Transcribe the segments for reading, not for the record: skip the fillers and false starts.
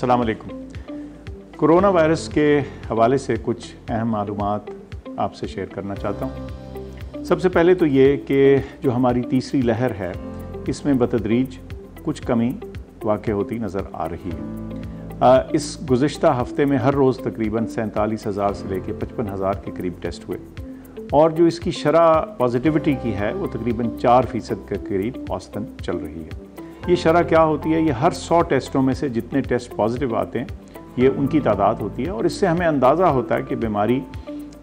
अस्सलाम वालेकुम। Corona virus के हवाले से कुछ अहम मालूमात आपसे शेयर करना चाहता हूँ। सबसे पहले तो ये कि जो हमारी तीसरी लहर है इसमें बतदरीज कुछ कमी वाक़ होती नज़र आ रही है। इस गुज़िश्ता हफ़्ते में हर रोज़ तकरीबन 47,000 से लेकर 55,000 के करीब टेस्ट हुए और जो इसकी शरह पॉजिटिविटी की है वो तकरीबन 4% के करीब औसतन चल रही है। ये शरह क्या होती है? ये हर 100 टेस्टों में से जितने टेस्ट पॉजिटिव आते हैं ये उनकी तादाद होती है और इससे हमें अंदाज़ा होता है कि बीमारी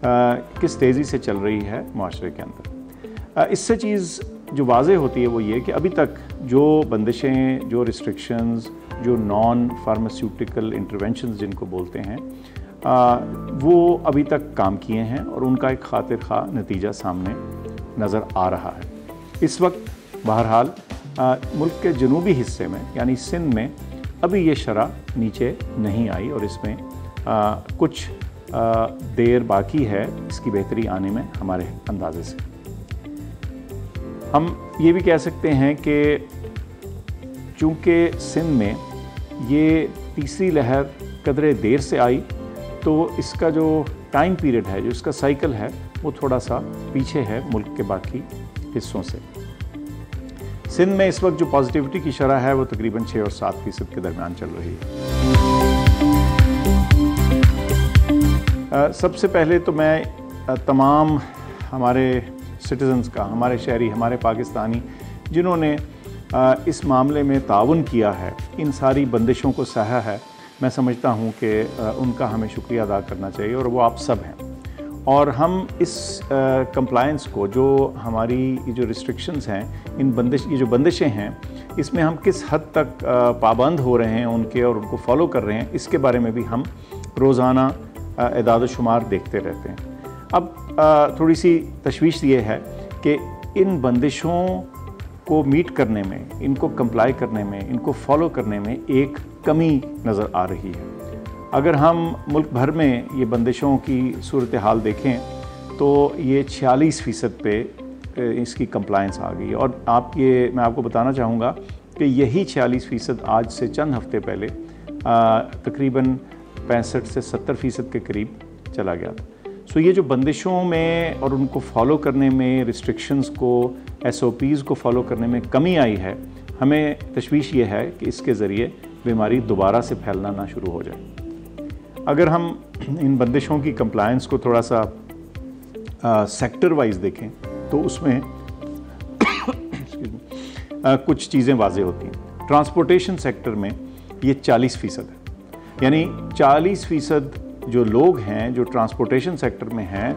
किस तेज़ी से चल रही है माशरे के अंदर। इससे चीज़ जो वाज़ेह होती है वो ये कि अभी तक जो बंदिशें, जो रिस्ट्रिक्शंस, जो नॉन फार्मास्यूटिकल इंटरवेंशंस जिनको बोलते हैं वो अभी तक काम किए हैं और उनका एक खातिर खा नतीजा सामने नज़र आ रहा है। इस वक्त बहरहाल मुल्क के जनूबी हिस्से में यानी सिंध में अभी ये शरह नीचे नहीं आई और इसमें कुछ देर बाकी है इसकी बेहतरी आने में हमारे अंदाजे से। हम ये भी कह सकते हैं कि चूँकि सिंध में ये तीसरी लहर कदरे देर से आई तो इसका जो टाइम पीरियड है, जो इसका साइकिल है वो थोड़ा सा पीछे है मुल्क के बाकी हिस्सों से। सिंध में इस वक्त जो पॉजिटिविटी की शरह है वो तकरीबन 6 और 7% के दरमियान चल रही है। सबसे पहले तो मैं तमाम हमारे सिटीज़न्स का, हमारे शहरी, हमारे पाकिस्तानी जिन्होंने इस मामले में ताउन किया है, इन सारी बंदिशों को सहा है, मैं समझता हूँ कि उनका हमें शुक्रिया अदा करना चाहिए और वो आप सब हैं। और हम इस कंप्लायंस को, जो हमारी ये जो रिस्ट्रिक्शंस हैं, ये जो बंदिशें हैं, इसमें हम किस हद तक पाबंद हो रहे हैं उनके और उनको फॉलो कर रहे हैं, इसके बारे में भी हम रोज़ाना एदाद शुमार देखते रहते हैं। अब थोड़ी सी तशवीश ये है कि इन बंदिशों को मीट करने में, इनको कंप्लाई करने में, इनको फॉलो करने में एक कमी नज़र आ रही है। अगर हम मुल्क भर में ये बंदिशों की सूरत हाल देखें तो ये 46% पे इसकी कंप्लायंस आ गई और मैं आपको बताना चाहूँगा कि यही 46% आज से चंद हफ्ते पहले तकरीबन 65 से 70% के करीब चला गया था। सो ये जो बंदिशों में और उनको फॉलो करने में, रिस्ट्रिक्शंस को, SOPs को फॉलो करने में कमी आई है, हमें तशवीश ये है कि इसके ज़रिए बीमारी दोबारा से फैलना ना शुरू हो जाए। अगर हम इन बंदिशों की कंप्लायंस को थोड़ा सा सेक्टर वाइज देखें तो उसमें कुछ चीज़ें वाज़ेह होती हैं। ट्रांसपोर्टेशन सेक्टर में ये 40% है, यानी 40% जो लोग हैं जो ट्रांसपोर्टेशन सेक्टर में हैं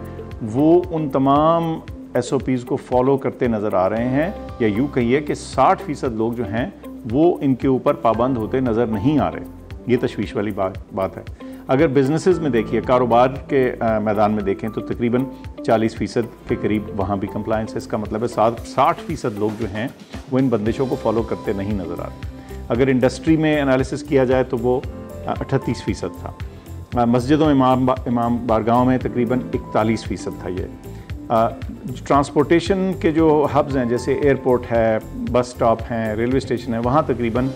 वो उन तमाम SOPs को फॉलो करते नज़र आ रहे हैं, या यूँ कहिए कि 60% लोग जो हैं वो इनके ऊपर पाबंद होते नज़र नहीं आ रहे। ये तशवीश वाली बात है। अगर बिजनेसेस में देखिए, कारोबार के मैदान में देखें तो तकरीबन 40% के करीब वहाँ भी कंप्लायंस है। इसका मतलब है 60% लोग जो हैं वो इन बंदिशों को फॉलो करते नहीं नज़र आ रहे। अगर इंडस्ट्री में एनालिसिस किया जाए तो वो 38% था। मस्जिदों, इमाम बारगाहों में तकरीबन 41% था। ये ट्रांसपोर्टेशन के जो हब्स हैं जैसे एयरपोर्ट है, बस स्टॉप हैं, रेलवे स्टेशन है, वहाँ तकरीबन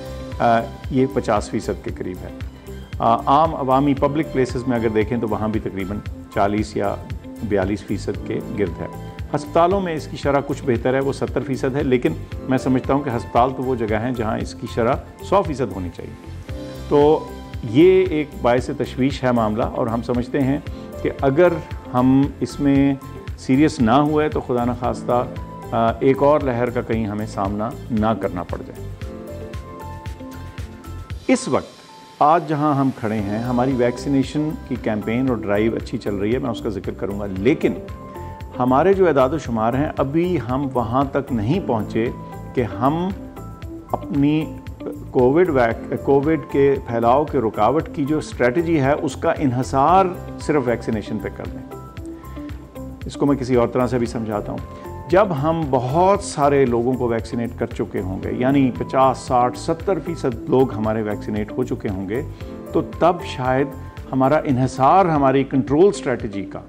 ये 50% के करीब है। आम अवामी पब्लिक प्लेसेस में अगर देखें तो वहाँ भी तकरीबन 40 या 42% के गिर्द है। हस्पतालों में इसकी शरह कुछ बेहतर है, वो 70% है, लेकिन मैं समझता हूँ कि हस्पताल तो वो जगह हैं जहाँ इसकी शरह 100% होनी चाहिए। तो ये एक बायस तशवीश है मामला और हम समझते हैं कि अगर हम इसमें सीरियस ना हुए तो खुदा न खास्ता एक और लहर का कहीं हमें सामना ना करना पड़ जाए। इस वक्त आज जहां हम खड़े हैं, हमारी वैक्सीनेशन की कैंपेन और ड्राइव अच्छी चल रही है, मैं उसका जिक्र करूंगा, लेकिन हमारे जो एदाद शुमार हैं अभी हम वहां तक नहीं पहुंचे कि हम अपनी कोविड के फैलाव के रुकावट की जो स्ट्रेटजी है उसका इन्हसार सिर्फ वैक्सीनेशन पे कर दें। इसको मैं किसी और तरह से भी समझाता हूँ। जब हम बहुत सारे लोगों को वैक्सीनेट कर चुके होंगे, यानी 50, 60, 70% लोग हमारे वैक्सीनेट हो चुके होंगे, तो तब शायद हमारा इन्हसार, हमारी कंट्रोल स्ट्रेटजी का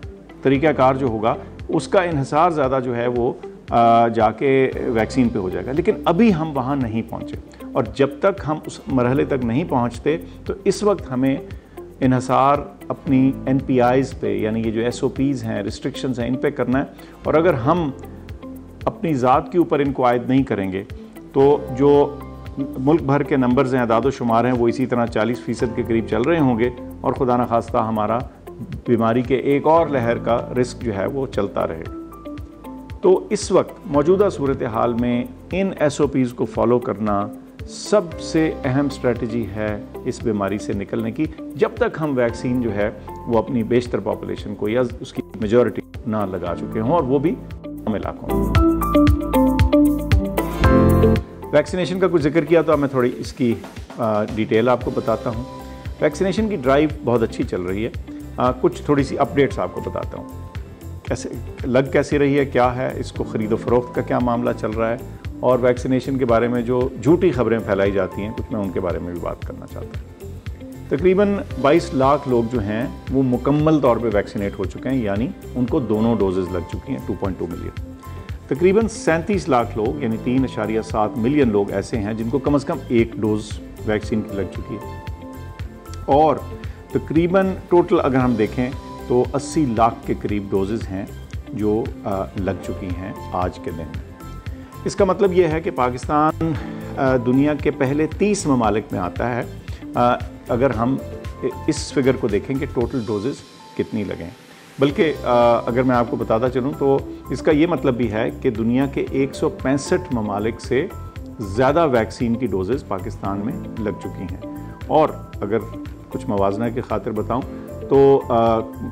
तरीक़ाकार जो होगा उसका इन्हसार ज़्यादा जो है वो जाके वैक्सीन पे हो जाएगा। लेकिन अभी हम वहाँ नहीं पहुँचे और जब तक हम उस मरहले तक नहीं पहुँचते तो इस वक्त हमें इन्हसार अपनी NPIs पे, यानी ये जो SOPs हैं, रिस्ट्रिक्शंस हैं, इन पे करना है। और अगर हम अपनी ज़ात के ऊपर इनको आयद नहीं करेंगे तो जो मुल्क भर के नंबर्स हैं, अदाद शुमार हैं, वो इसी तरह 40% के करीब चल रहे होंगे और खुदा न खास्ता हमारा बीमारी के एक और लहर का रिस्क जो है वो चलता रहेगा। तो इस वक्त मौजूदा सूरत हाल में इन SOPs को फॉलो करना सबसे अहम स्ट्रेटजी है इस बीमारी से निकलने की, जब तक हम वैक्सीन जो है वो अपनी बेशतर पॉपुलेशन को या उसकी मेजॉरिटी ना लगा चुके हों, और वो भी कम इलाकों में। वैक्सीनेशन का कुछ जिक्र किया तो अब मैं थोड़ी इसकी डिटेल आपको बताता हूँ। वैक्सीनेशन की ड्राइव बहुत अच्छी चल रही है। कुछ थोड़ी सी अपडेट्स आपको बताता हूँ, कैसे लग कैसी रही है, क्या है इसको ख़रीदो फ़रोख्त का क्या मामला चल रहा है, और वैक्सीनेशन के बारे में जो झूठी खबरें फैलाई जाती हैं कुछ मैं उनके बारे में भी बात करना चाहता हूँ। तकरीबन 22 लाख लोग जो हैं वो मुकम्मल तौर पे वैक्सीनेट हो चुके हैं, यानी उनको दोनों डोजेज़ लग चुकी हैं, 2.2 मिलियन। तकरीबन 37 लाख लोग यानी 3.7 मिलियन लोग ऐसे हैं जिनको कम से कम एक डोज वैक्सीन की लग चुकी है, और तकरीबन टोटल अगर हम देखें तो 80 लाख के करीब डोजेज़ हैं जो लग चुकी हैं आज के दिन में। इसका मतलब ये है कि पाकिस्तान दुनिया के पहले 30 ममालिक में आता है अगर हम इस फिगर को देखें कि टोटल डोजेज़ कितनी लगें। बल्कि अगर मैं आपको बताता चलूँ तो इसका ये मतलब भी है कि दुनिया के 165 ममालिक से ज़्यादा वैक्सीन की डोजेज़ पाकिस्तान में लग चुकी हैं। और अगर कुछ मवाजना की खातिर बताऊँ तो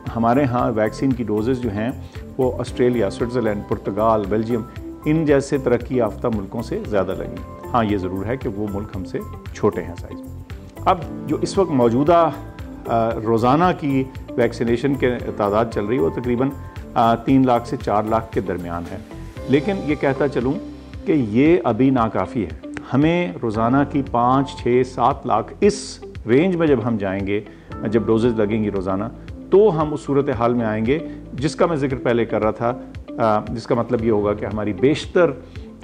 हमारे यहाँ वैक्सीन की डोजेज़ जो हैं वो ऑस्ट्रेलिया, स्विट्ज़रलैंड, पुर्तगाल, बेल्जियम, इन जैसे तरक्की याफ्ता मुल्कों से ज़्यादा लगी। हाँ, ये ज़रूर है कि वो मुल्क हमसे छोटे हैं साइज़ में। अब जो इस वक्त मौजूदा रोज़ाना की वैक्सीनेशन के तादाद चल रही है वो तकरीबन 3 लाख से 4 लाख के दरमियान है। लेकिन ये कहता चलूँ कि ये अभी नाकाफ़ी है। हमें रोज़ाना की 5, 6, 7 लाख इस रेंज में जब हम जाएंगे, जब डोजेज़ लगेंगी रोज़ाना, तो हम उस सूरत हाल में आएंगे जिसका मैं जिक्र पहले कर रहा था, जिसका मतलब ये होगा कि हमारी बेशतर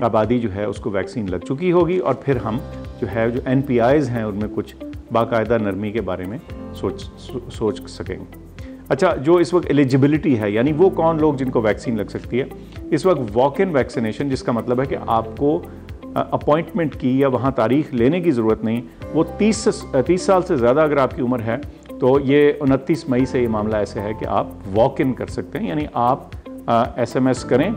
आबादी जो है उसको वैक्सीन लग चुकी होगी, और फिर हम जो NPIs हैं उनमें कुछ बाकायदा नरमी के बारे में सोच सकेंगे। अच्छा, जो इस वक्त एलिजिबिलिटी है, यानी वो कौन लोग जिनको वैक्सीन लग सकती है, इस वक्त वॉक इन वैक्सीनेशन, जिसका मतलब है कि आपको अपॉइंटमेंट की या वहाँ तारीख लेने की ज़रूरत नहीं, वो 30 साल से ज़्यादा अगर आपकी उम्र है तो ये 29 मई से ये मामला ऐसे है कि आप वॉक इन कर सकते हैं, यानी आप SMS करें,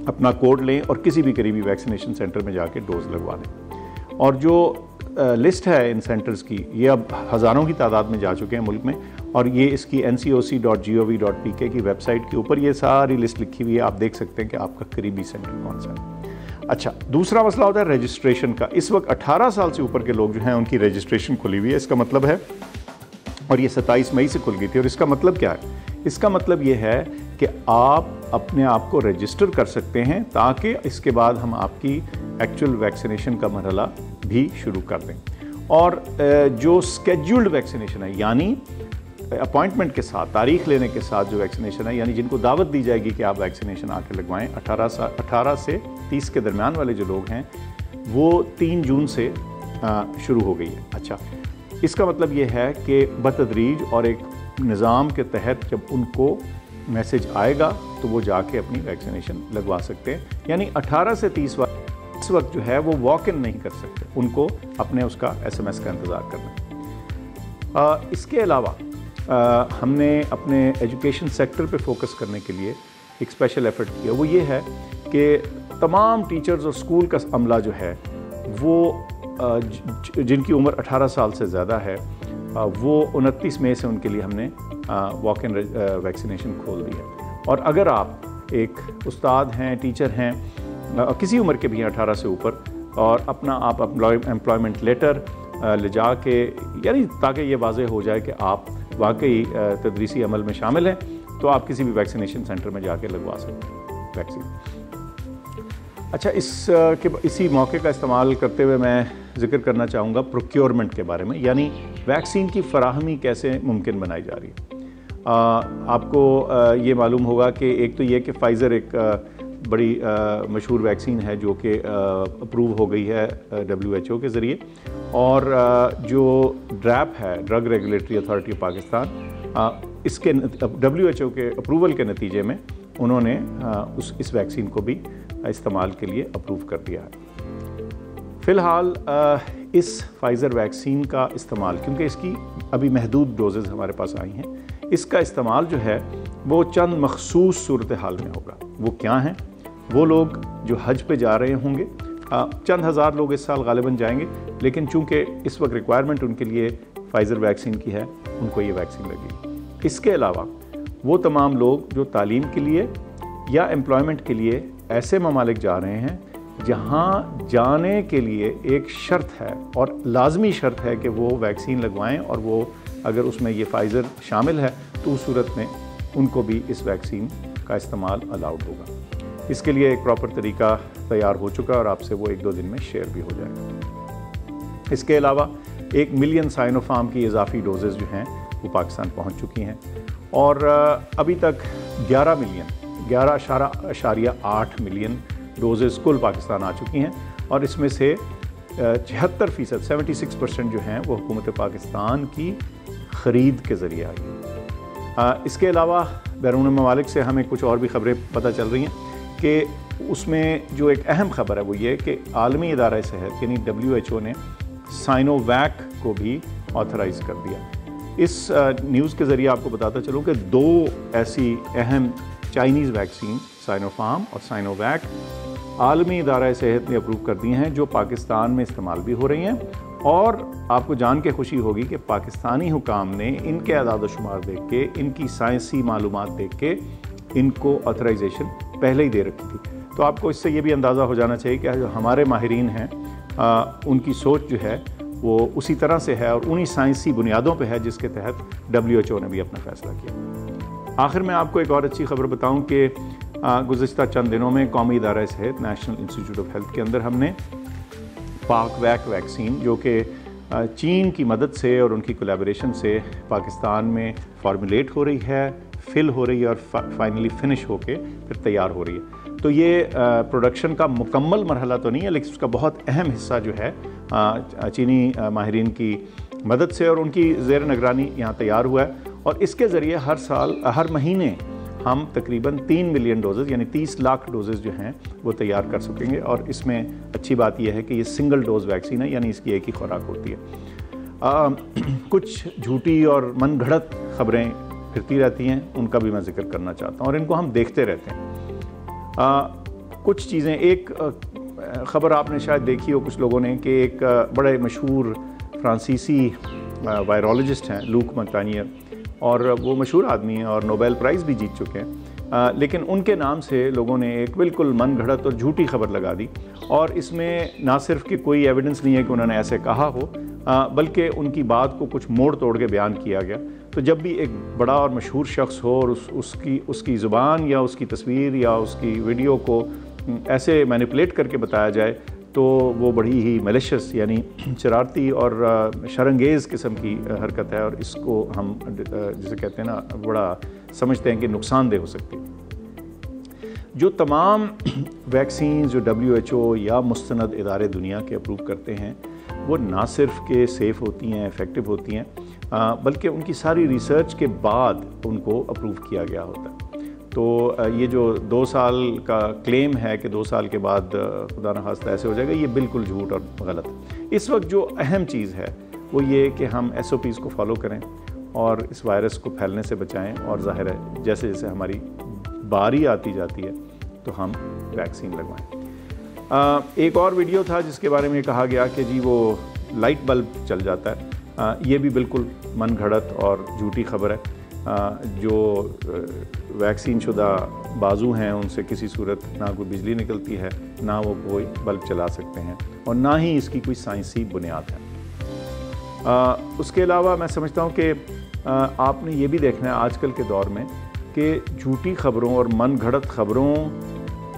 अपना कोड लें और किसी भी करीबी वैक्सीनेशन सेंटर में जाके डोज लगवा लें। और जो लिस्ट है इन सेंटर्स की, ये अब हज़ारों की तादाद में जा चुके हैं मुल्क में, और ये इसकी ncoc.gov.pk की वेबसाइट के ऊपर ये सारी लिस्ट लिखी हुई है। आप देख सकते हैं कि आपका करीबी सेंटर कौन सा है। अच्छा, दूसरा मसला होता है रजिस्ट्रेशन का। इस वक्त 18 साल से ऊपर के लोग जो हैं उनकी रजिस्ट्रेशन खुली हुई है। इसका मतलब है, और ये 27 मई से खुल गई थी, और इसका मतलब क्या है? इसका मतलब ये है कि आप अपने आप को रजिस्टर कर सकते हैं ताकि इसके बाद हम आपकी एक्चुअल वैक्सीनेशन का मरहला भी शुरू कर दें। और जो स्केड्यूल्ड वैक्सीनेशन है, यानी अपॉइंटमेंट के साथ, तारीख लेने के साथ जो वैक्सीनेशन है, यानी जिनको दावत दी जाएगी कि आप वैक्सीनेशन आके लगवाएं, 18 से 30 के दरमियान वाले जो लोग हैं, वो 3 जून से शुरू हो गई है। अच्छा, इसका मतलब ये है कि बतदरीज और एक निज़ाम के तहत जब उनको मैसेज आएगा तो वो जाके अपनी वैक्सीनेशन लगवा सकते हैं। यानी 18 से 30 इस वक्त जो है वो वॉक इन नहीं कर सकते, उनको अपने उसका SMS का इंतज़ार करना है। इसके अलावा हमने अपने एजुकेशन सेक्टर पे फोकस करने के लिए एक स्पेशल एफर्ट किया। वो ये है कि तमाम टीचर्स और स्कूल का अमला जो है वो जिनकी उम्र 18 साल से ज़्यादा है, वो 29 मई से उनके लिए हमने वॉक इन वैक्सीनेशन खोल दी है। और अगर आप एक उस्ताद हैं, टीचर हैं, किसी उम्र के भी हैं 18 से ऊपर, और अपना आप एम्प्लॉयमेंट लेटर ले जा के, यानी ताकि ये वाज़ेह हो जाए कि आप वाकई तदरीसी अमल में शामिल हैं, तो आप किसी भी वैक्सीनेशन सेंटर में जाके लगवा सकते हैं वैक्सीन। अच्छा, इसी मौके का इस्तेमाल करते हुए मैं जिक्र करना चाहूँगा प्रोक्योरमेंट के बारे में, यानी वैक्सीन की फ़राहमी कैसे मुमकिन बनाई जा रही है। आपको ये मालूम होगा कि एक तो ये कि फ़ाइज़र एक बड़ी मशहूर वैक्सीन है जो कि अप्रूव हो गई है WHO के ज़रिए, और जो ड्रैप है, drug regulatory authority of Pakistan, इसके WHO के अप्रूवल के नतीजे में उन्होंने इस वैक्सीन को भी इस्तेमाल के लिए अप्रूव कर दिया है। फ़िलहाल इस फाइज़र वैक्सीन का इस्तेमाल, क्योंकि इसकी अभी महदूद डोजेज़ हमारे पास आई हैं, इसका इस्तेमाल जो है वो चंद मखसूस सूरत हाल में होगा। वो क्या हैं? वो लोग जो हज पे जा रहे होंगे, चंद हज़ार लोग इस साल गालिबन जाएंगे, लेकिन चूँकि इस वक्त रिक्वायरमेंट उनके लिए फाइज़र वैक्सीन की है, उनको ये वैक्सीन लगेगी। इसके अलावा वो तमाम लोग जो तालीम के लिए या एम्प्लॉयमेंट के लिए ऐसे ममालिक जा रहे हैं जहाँ जाने के लिए एक शर्त है और लाजमी शर्त है कि वो वैक्सीन लगवाएं, और वो अगर उसमें ये फाइज़र शामिल है तो उस सूरत में उनको भी इस वैक्सीन का इस्तेमाल अलाउड होगा। इसके लिए एक प्रॉपर तरीका तैयार हो चुका है और आपसे वो 1-2 दिन में शेयर भी हो जाएगा। इसके अलावा 1 मिलियन साइनोफार्म की इजाफी डोजेज़ जो हैं वो पाकिस्तान पहुंच चुकी हैं, और अभी तक 11.8 मिलियन डोजेज़ कुल पाकिस्तान आ चुकी हैं, और इसमें से 76%, 76% जो हैं वो हुकूमत पाकिस्तान की ख़रीद के ज़रिए आई है। इसके अलावा बैरून ममालिक से हमें कुछ और भी ख़बरें पता चल रही हैं कि उसमें जो एक अहम ख़बर है वो ये कि आलमी इदारा सेहत यानी WHO ने साइनोवैक को भी ऑथराइज़ कर दिया। इस न्यूज़ के ज़रिए आपको बताता चलूँ कि 2 ऐसी अहम चाइनीज़ वैक्सीन, साइनोफार्म और साइनोवैक, आलमी इदारा सेहत ने अप्रूव कर दी हैं, जो पाकिस्तान में इस्तेमाल भी हो रही हैं। और आपको जान के खुशी होगी कि पाकिस्तानी हुकाम ने इनके आदाद शुमार देख के, इनकी साइंसी मालूमात देख के इनको ऑथराइजेशन पहले ही दे रखी थी। तो आपको इससे ये भी अंदाज़ा हो जाना चाहिए कि जो हमारे माहिरीन हैं उनकी सोच जो है वो उसी तरह से है और उन्हीं साइंसी बुनियादों पे है जिसके तहत WHO ने भी अपना फ़ैसला किया। आखिर में आपको एक और अच्छी खबर बताऊं कि गुज़िश्ता चंद दिनों में कौमी इदारा सेहत नेशनल इंस्टीट्यूट ऑफ हेल्थ के अंदर हमने पाकवैक वैक्सीन, जो कि चीन की मदद से और उनकी कोलैबोरेशन से पाकिस्तान में फार्मुलेट हो रही है, फिल हो रही है और फाइनली फिनिश होके फिर तैयार हो रही है। तो ये प्रोडक्शन का मुकम्मल मरहला तो नहीं है, लेकिन उसका बहुत अहम हिस्सा जो है चीनी माहिरीन की मदद से और उनकी ज़ेर निगरानी यहाँ तैयार हुआ है। और इसके ज़रिए हर महीने हम तकरीबन 3 मिलियन डोजेज़ यानी 30 लाख डोजेज़ जो हैं वो तैयार कर सकेंगे। और इसमें अच्छी बात यह है कि ये सिंगल डोज वैक्सीन है, यानी इसकी एक ही खुराक होती है। कुछ झूठी और मन घड़त ख़बरें फिरती रहती हैं, उनका भी मैं जिक्र करना चाहता हूँ और इनको हम देखते रहते हैं। कुछ चीज़ें, एक ख़बर आपने शायद देखी हो कुछ लोगों ने कि एक बड़े मशहूर फ्रांसीसी वायरोलॉजिस्ट हैं लूक मोंटानियर, और वो मशहूर आदमी हैं और नोबेल प्राइज़ भी जीत चुके हैं, लेकिन उनके नाम से लोगों ने एक बिल्कुल मन घड़त और झूठी खबर लगा दी। और इसमें ना सिर्फ कि कोई एविडेंस नहीं है कि उन्होंने ऐसे कहा हो, बल्कि उनकी बात को कुछ मोड़ तोड़ के बयान किया गया। तो जब भी एक बड़ा और मशहूर शख्स हो और उसकी ज़ुबान या उसकी तस्वीर या उसकी वीडियो को ऐसे मैनिपुलेट करके बताया जाए, तो वो बड़ी ही मैलिशियस यानी शरारती और शरंगेज़ किस्म की हरकत है, और इसको हम जिसे कहते हैं ना, बड़ा समझते हैं कि नुकसानदेह हो सकती है। जो तमाम वैक्सीन जो WHO या मुस्तनद इदारे दुनिया के अप्रूव करते हैं, वो ना सिर्फ के सेफ़ होती हैं, इफ़ेक्टिव होती हैं, बल्कि उनकी सारी रिसर्च के बाद उनको अप्रूव किया गया होता है। तो ये जो 2 साल का क्लेम है कि 2 साल के बाद खुदा न खास्ता ऐसे हो जाएगा, ये बिल्कुल झूठ और गलत है। इस वक्त जो अहम चीज़ है वो ये कि हम SOPs को फॉलो करें और इस वायरस को फैलने से बचाएं, और ज़ाहिर है जैसे जैसे हमारी बारी आती जाती है तो हम वैक्सीन लगवाएं। एक और वीडियो था जिसके बारे में कहा गया कि जी वो लाइट बल्ब चल जाता है, ये भी बिल्कुल मन घड़त और झूठी खबर है। जो वैक्सीन शुदा बाजू हैं उनसे किसी सूरत ना कोई बिजली निकलती है, ना वो कोई बल्ब चला सकते हैं, और ना ही इसकी कोई साइंसी बुनियाद है। उसके अलावा मैं समझता हूँ कि आपने ये भी देखना है आजकल के दौर में कि झूठी खबरों और मन घड़त खबरों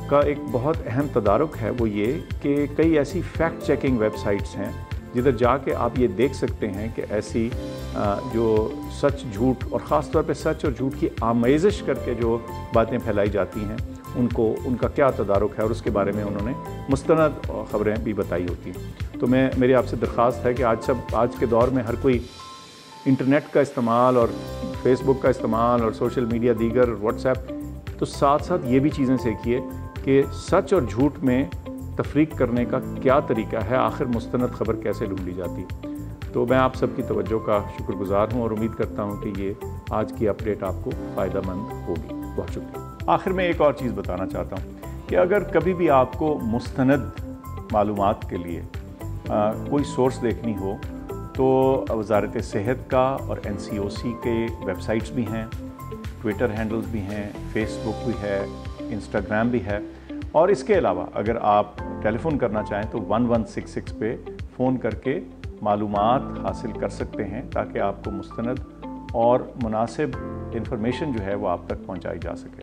का एक बहुत अहम तदारुक है। वो ये कि कई ऐसी फैक्ट चेकिंग वेबसाइट्स हैं जिधर जाके आप ये देख सकते हैं कि ऐसी जो सच झूठ और ख़ास तौर पे सच और झूठ की आमेज़िश करके जो बातें फैलाई जाती हैं, उनको उनका क्या तदारुक है और उसके बारे में उन्होंने मुस्तनद ख़बरें भी बताई होती हैं। तो मेरी आपसे दरख्वास्त है कि आज के दौर में हर कोई इंटरनेट का इस्तेमाल और फेसबुक का इस्तेमाल और सोशल मीडिया दीगर व्हाट्सएप, तो साथ साथ ये भी चीज़ें सीखिए कि सच और झूठ में तफरीक करने का क्या तरीका है, आखिर मुस्तनद ख़बर कैसे ढूंढी जाती है। तो मैं आप सबकी तवज्जो का शुक्रगुज़ार हूँ और उम्मीद करता हूँ कि ये आज की अपडेट आपको फ़ायदेमंद होगी। बहुत शुक्रिया। आखिर में एक और चीज़ बताना चाहता हूँ कि अगर कभी भी आपको मुस्तनद मालूमात के लिए कोई सोर्स देखनी हो तो वज़ारत सेहत का और NCOC के वेबसाइट्स भी हैं, ट्विटर हैंडल्स भी हैं, फेसबुक भी है, इंस्टाग्राम भी है, और इसके अलावा अगर आप टेलीफ़ोन करना चाहें तो 1166 पे फ़ोन करके मालूमात हासिल कर सकते हैं ताकि आपको मुस्तनद और मुनासिब इन्फॉर्मेशन जो है वो आप तक पहुंचाई जा सके।